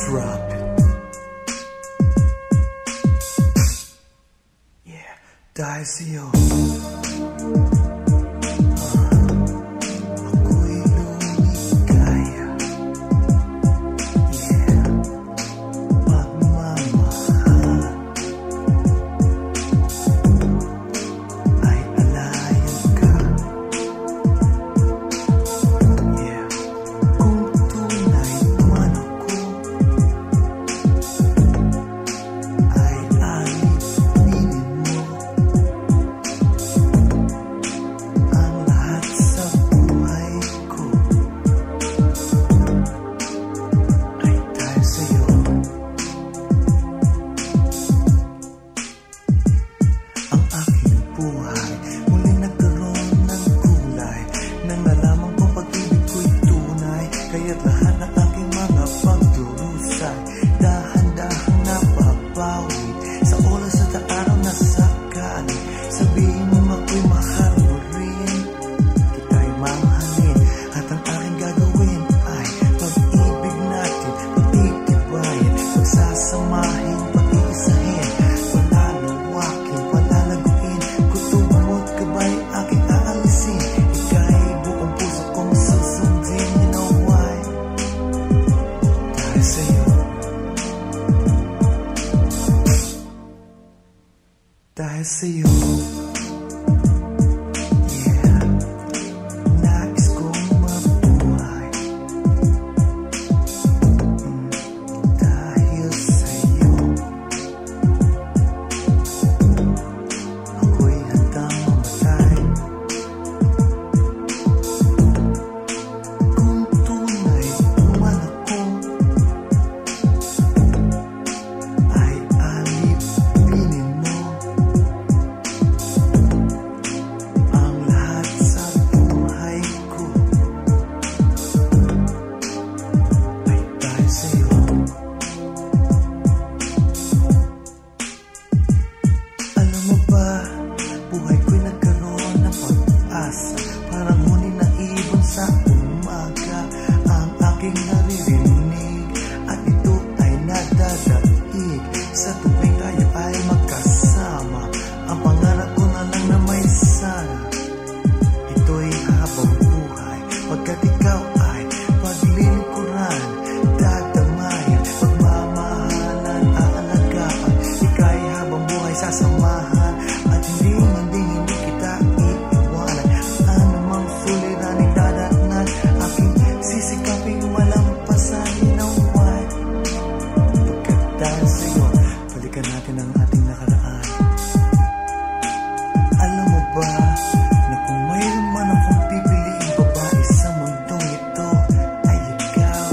drop it. Yeah, dahil sa'yo ako'y lumigaya. Yeah, pagmamahal ay alayan ka. Yeah, kung tunay man ako ay alipinin mo ang lahat sa buhay ko ay dahil sa'yo. Ang aking buhay muling nagkaroon ng kulay nang nalaman kong pag-ibig ko'y tunay. Kaya't lahat ng aking mga pagdurusay dahan-dahang nababawi sa oras at sa araw na sakali. Sabihin mo ako'y mahal mo rin, kita'y mamahalin, at ang aking gagawin ay pag-ibig natin, pagtitibayin, pagsasamahin, pag-iisahin, palalawakin, palalaguin, kutob mo't kabay aking aalisin. Ika'y buong puso kong susundin. You know why? Dahil sa'yo. Dahil sa'yo. Yeah, nais kong mabuhay dahil sa'yo. Ako'y handang mamatay kung tunay man ako ay alipinin mo ang lahat sa buhay ko ay dahil sa'yo. Alam mo ba, buhay ko'y nagkaroon ng pag-asa, parang huni na ibon sa umaga ang aking naririnig, at ito ay nadadaig sa tuwing tayo ay magkasama. Ang pangarap ko na lang na may sana, ito'y habang buhay, pagkat ikaw ay paglilingkuran, dadamayan, pagmamahalan, aalagaan. Ika'y habang buhay sasamahan, at hindi kita iiwanan. Anumang suliraning dadatnan, aking sisikaping walang pasan. You know why? Pagkat dahil sa'yo, balikan natin ang ating nakaraan. Alam mo ba na kung mayroon man akong pipiliing babae sa mundong ito ay ikaw?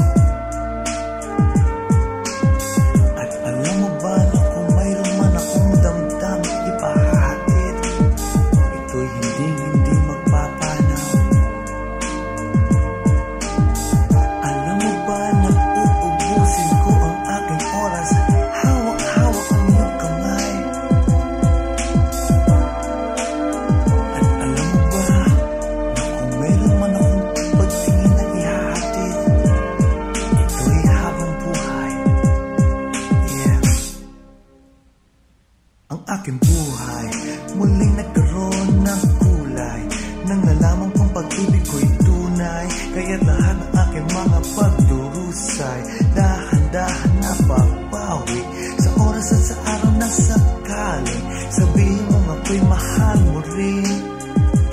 At alam mo ba na kung mayroon man akong damdamin ipahatid, ito'y hindi magpapanaw? Alam mo ba na uubusin ko ang aking oras, hawak-hawak ang iyong kamay? At alam mo ba na kung mayroon man akong pagtingin na ihahatid, ito'y habang buhay. Yeah. Ang aking buhay muling nagkaroon ng kulay nang nalaman kong pag-ibig ko'y tunay. Kaya't lahat ng aking mga pagdurusay dahan-dahan nababawi sa oras at sa araw na sakali. Sabihin mo ako'y mahal mo rin,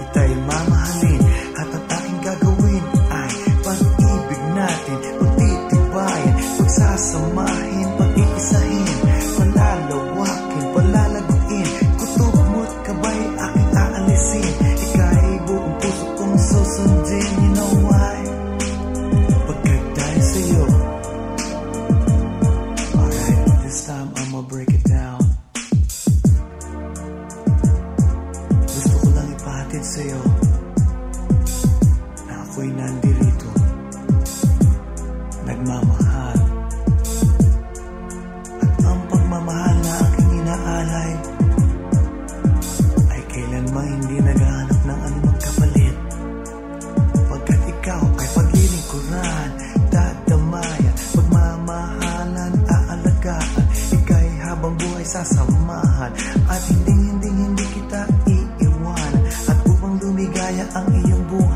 kita'y mamahalin, at ang aking gagawin ay pag-ibig natin, pagtitibayin, pagsasamahin, pag-iisahin, palalawakin, palalaguin, kutob mo't kabay aking aalisin. Ika'y buong puso kong susundin. You know why? Pagkat dahil sa'yo. Alright, this time I'ma break it down. Gusto ko lang ipahatid sa'yo na ako'y nandirito, nagmamahal, at ang pagmamahal na aking inaalay ay kailanman hindi naghahanap ng anumang kapalit. Pagkat ikaw ay paglilingkuran, dadamayan, pagmamahalan, samahan at hindi kita iiwan. At upang lumigaya ang iyong buhay